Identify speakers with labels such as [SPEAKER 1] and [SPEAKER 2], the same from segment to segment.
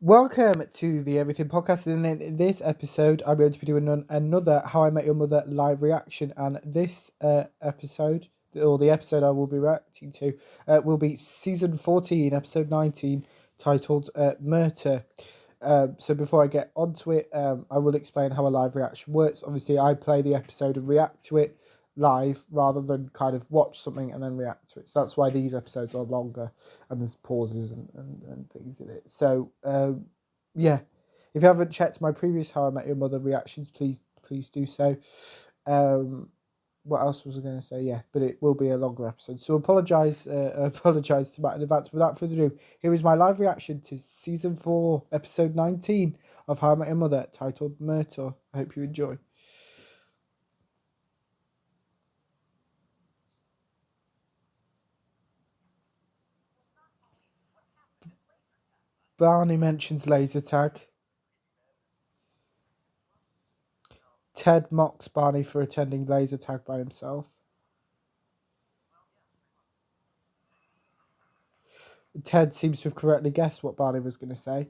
[SPEAKER 1] Welcome to the Everything Podcast, and in this episode, I'm going to be doing another How I Met Your Mother live reaction. And this episode, or the episode I will be reacting to, will be season 14, episode 19, titled Murtaugh. So before I get onto it, I will explain how a live reaction works. Obviously, I play the episode and react to it live rather than kind of watch something and then react to it. So that's why these episodes are longer and there's pauses and things in it. So yeah, if you haven't checked my previous How I Met Your Mother reactions, please do so. What else was I going to say? Yeah, but it will be a longer episode. So apologise to Matt in advance. Without further ado, here is my live reaction to season 4, episode 19 of How I Met Your Mother, titled Murtaugh. I hope you enjoy. Barney mentions laser tag. Ted mocks Barney for attending laser tag by himself. Ted seems to have correctly guessed what Barney was going to say.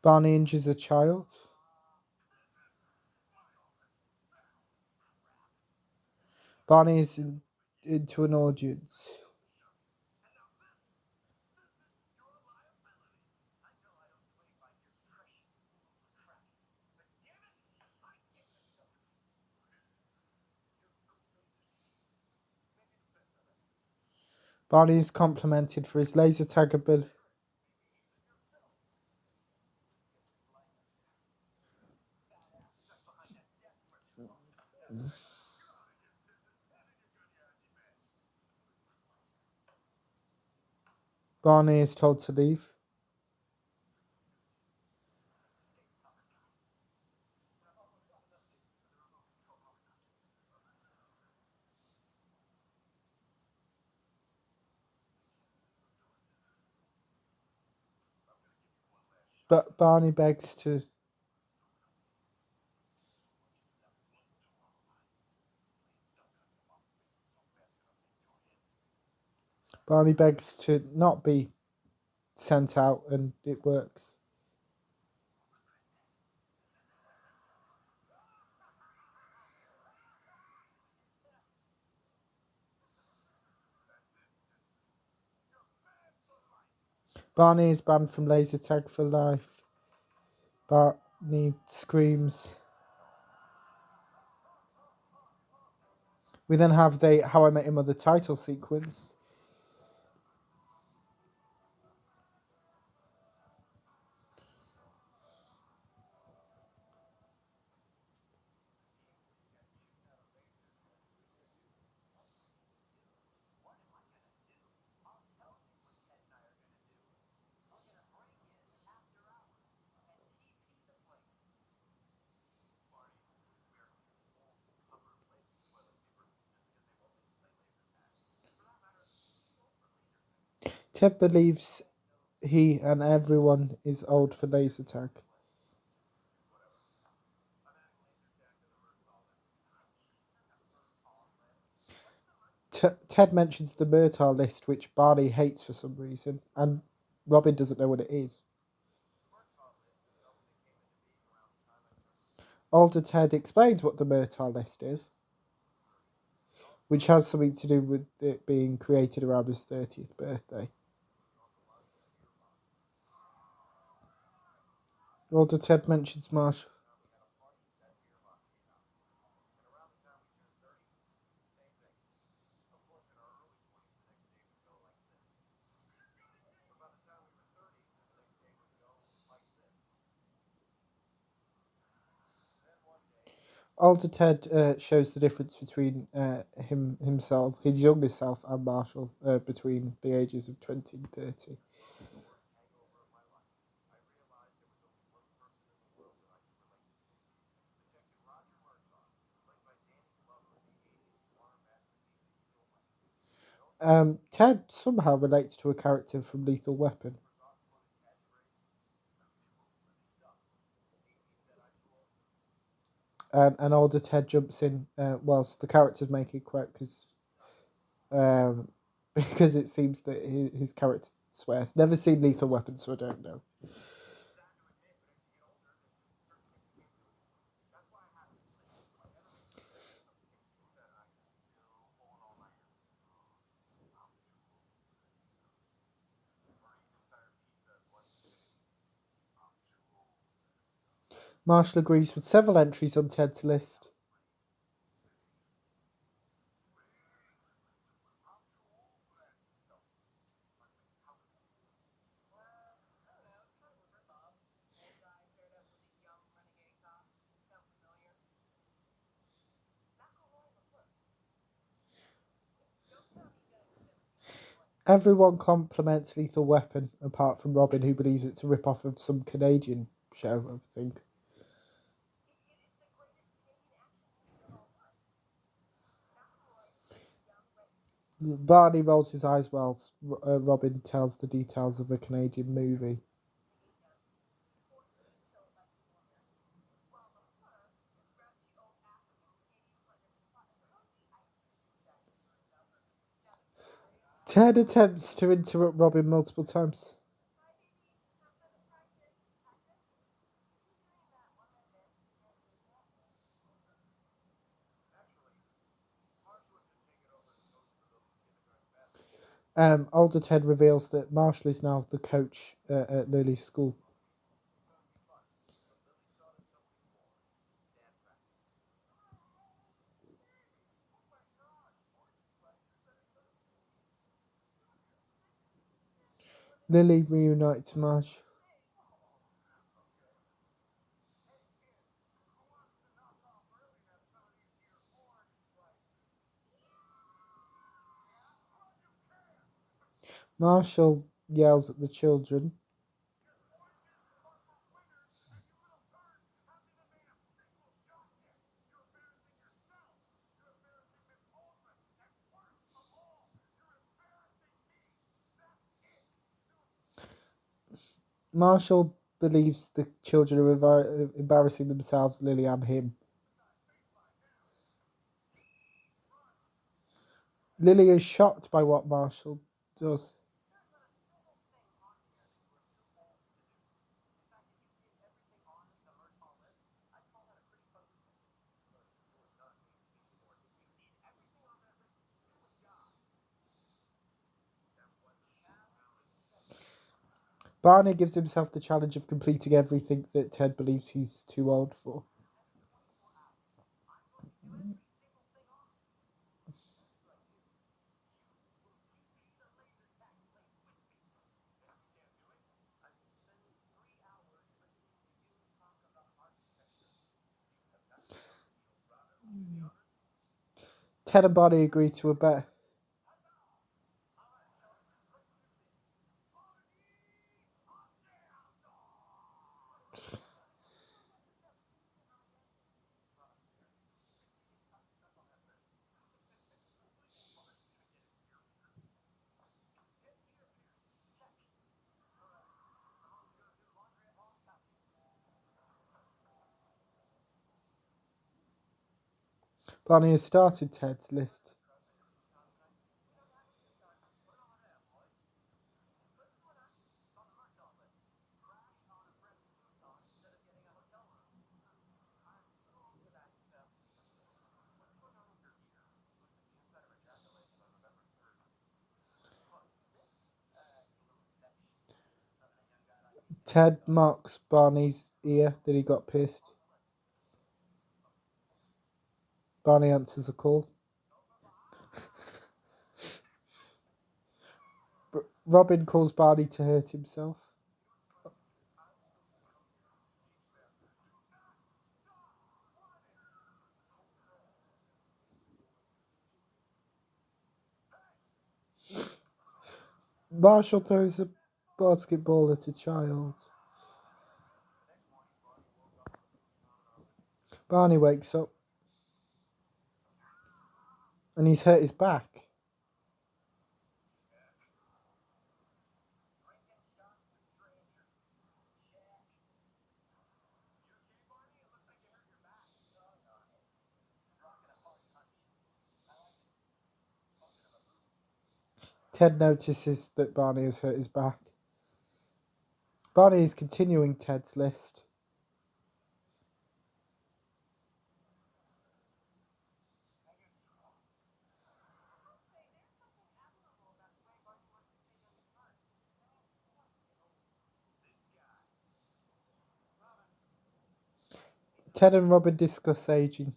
[SPEAKER 1] Barney injures a child. Barney is into an audience. Barney is complimented for his laser tag ability. Barney is told to leave. But Barney begs to. Barney begs to not be sent out, and it works. Barney is banned from laser tag for life. Barney screams. We then have the How I Met Your Mother title sequence. Ted believes he and everyone is old for laser tag. Ted mentions the Murtaugh list, which Barney hates for some reason, and Robin doesn't know what it is. Older Ted explains what the Murtaugh list is, which has something to do with it being created around his 30th birthday. Older Ted mentions Marshall. Older Ted shows the difference between himself, his younger self, and Marshall between the ages of 20 and 30. Ted somehow relates to a character from Lethal Weapon. And older Ted jumps in whilst the characters make it quote um, because it seems that his character swears. Never seen Lethal Weapon, so I don't know. Marshall agrees with several entries on Ted's list. Everyone compliments Lethal Weapon, apart from Robin, who believes it's a rip-off of some Canadian show, I think. Barney rolls his eyes whilst Robin tells the details of a Canadian movie. Ted attempts to interrupt Robin multiple times. Older Ted reveals that Marshall is now the coach at Lily's school. Lily reunites Marsh. Marshall yells at the children. Marshall believes the children are embarrassing themselves, Lily and him. Lily is shocked by what Marshall does. Barney gives himself the challenge of completing everything that Ted believes he's too old for. Ted and Barney agree to a bet. Barney has started Ted's list. Ted marks Barney's ear that he got pierced. Barney answers a call. Robin calls Barney to hurt himself. Marshall throws a basketball at a child. Barney wakes up and he's hurt his back. Ted notices that Barney has hurt his back. Barney is continuing Ted's list. Ted and Robin discuss aging.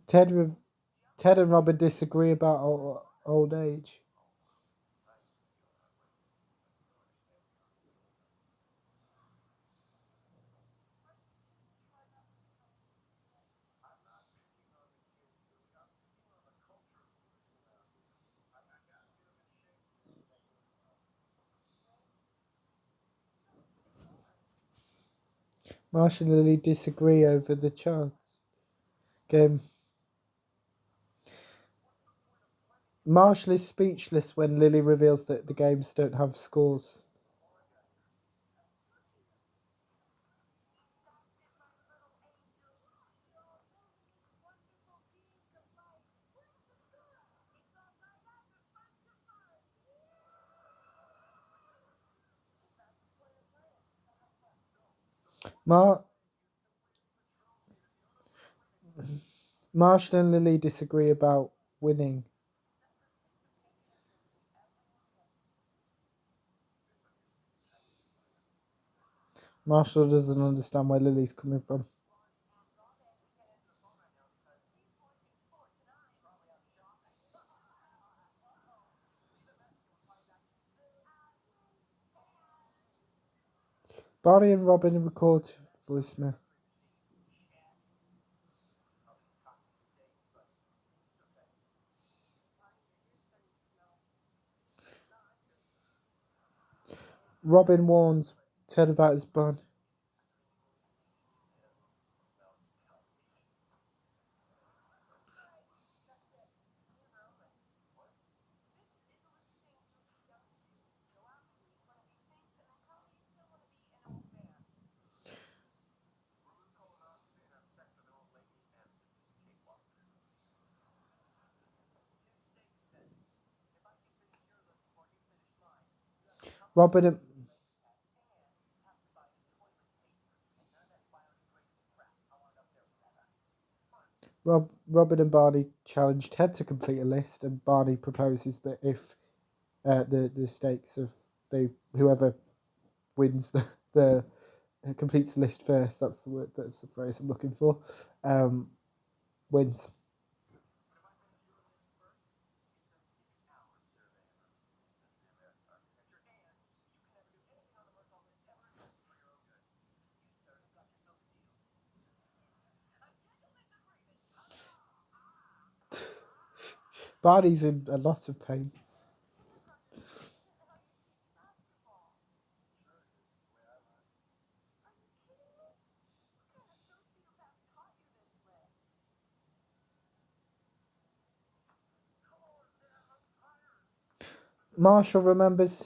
[SPEAKER 1] Ted and Robin disagree about old age. Marsh and Lily disagree over the charts game. Marshall is speechless when Lily reveals that the games don't have scores. Marshall and Lily disagree about winning. Marshall doesn't understand where Lily's coming from. Barney and Robin record voicemail. Robin warns Ted about his bun. Robin and Barney challenge Ted to complete a list, and Barney proposes that if the stakes of whoever wins the completes the list first, that's the phrase I'm looking for, wins. Barney's in a lot of pain. Marshall remembers.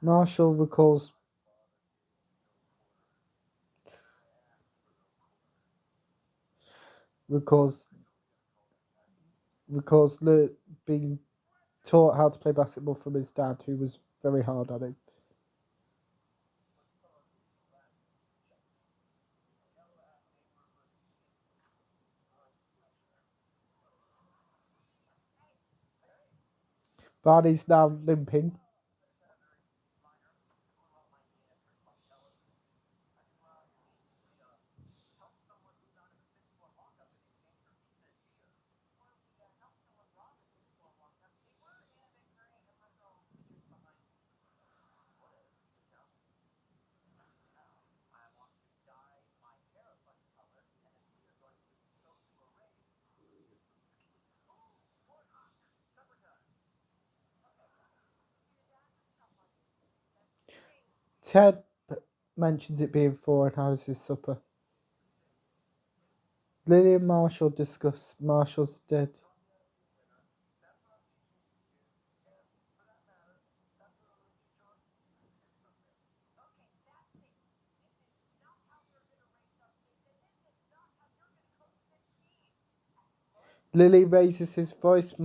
[SPEAKER 1] Marshall recalls being taught how to play basketball from his dad, who was very hard on him. Barney's now limping. Ted mentions it being 4 and how's his supper. Lily and Marshall discuss Marshall's dead. Lily raises his voice.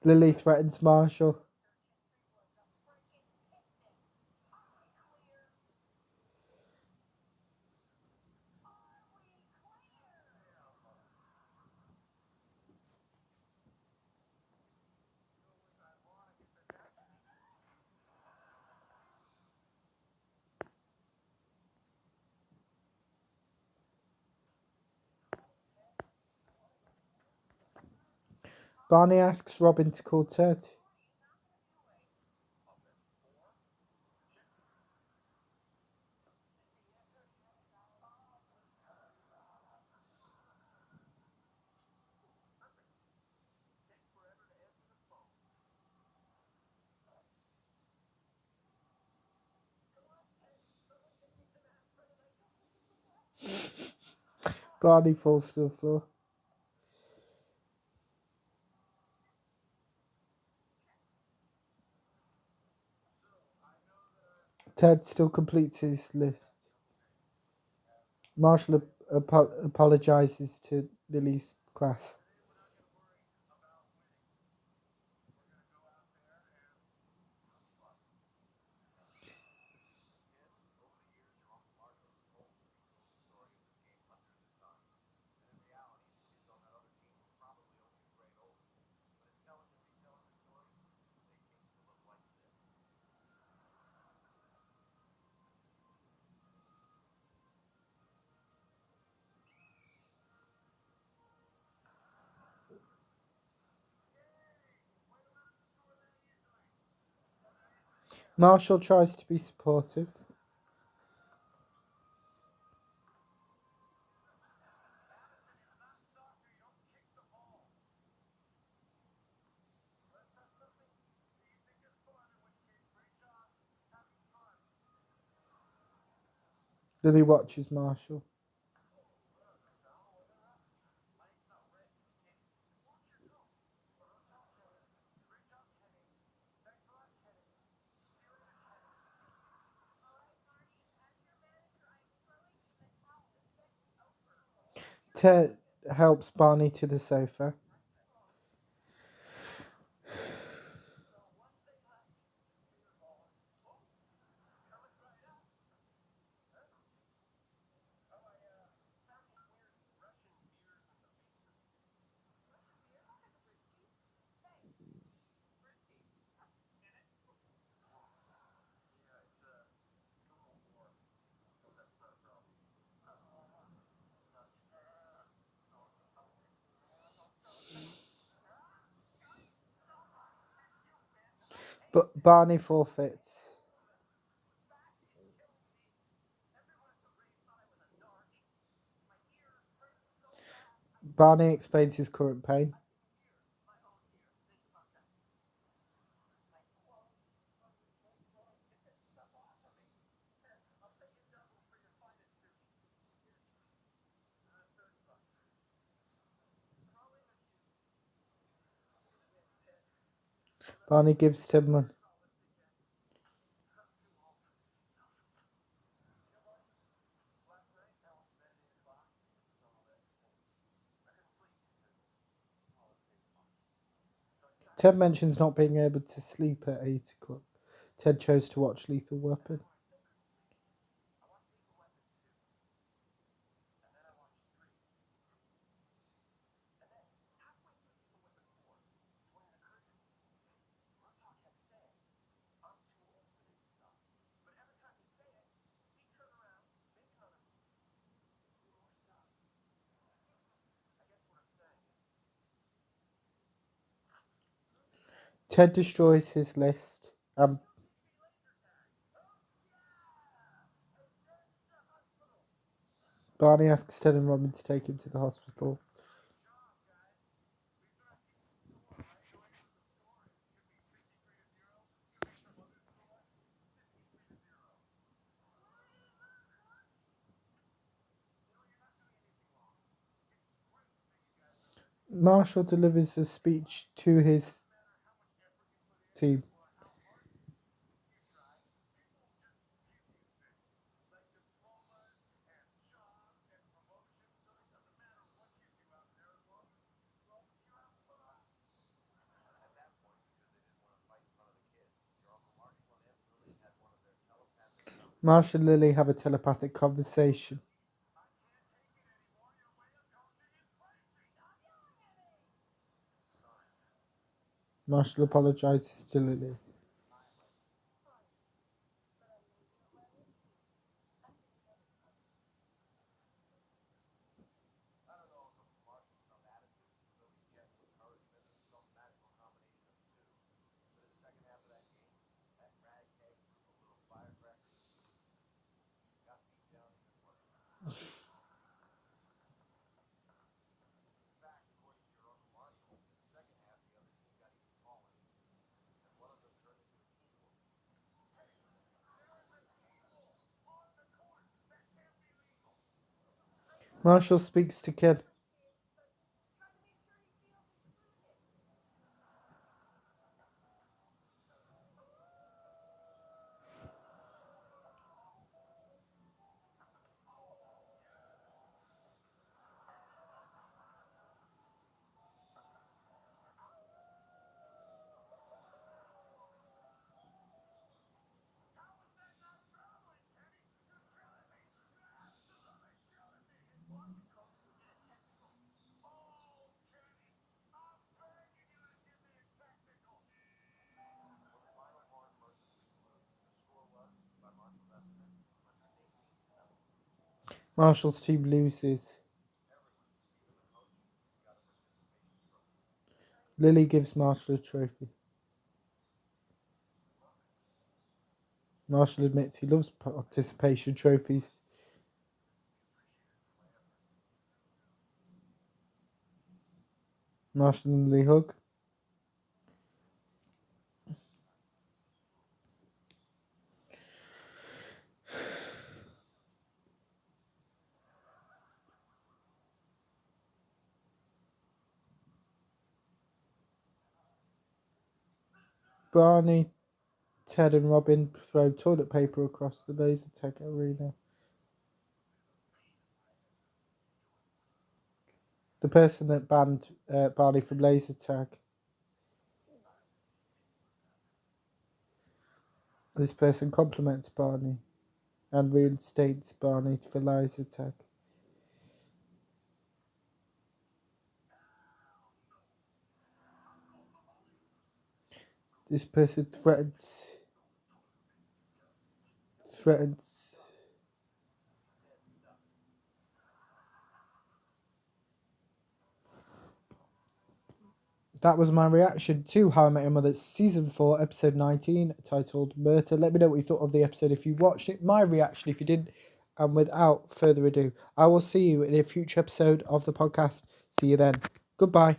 [SPEAKER 1] Lily threatens Marshall. Barney asks Robin to call Ted. Barney falls to the floor. Ted still completes his list. Marshall apologizes to Lily's class. Marshall tries to be supportive. Lily watches Marshall. Ted helps Barney to the sofa. But Barney forfeits. Barney explains his current pain. Barney gives Ted money. Ted mentions not being able to sleep at 8 o'clock. Ted chose to watch Lethal Weapon. Ted destroys his list. Barney asks Ted and Robin to take him to the hospital. Marshall delivers a speech to his team. Marshall and Lily have a telepathic conversation. Marshall apologizes to Lily. Marshall speaks to Kid. Marshall's team loses. Lily gives Marshall a trophy. Marshall admits he loves participation trophies. Marshall and Lily hug. Barney, Ted and Robin throw toilet paper across the laser tag arena. The person that banned Barney from laser tag. This person compliments Barney and reinstates Barney for laser tag. This person threatens. That was my reaction to How I Met Your Mother Season 4, Episode 19, titled Murtaugh. Let me know what you thought of the episode if you watched it, my reaction if you didn't, and without further ado, I will see you in a future episode of the podcast. See you then. Goodbye.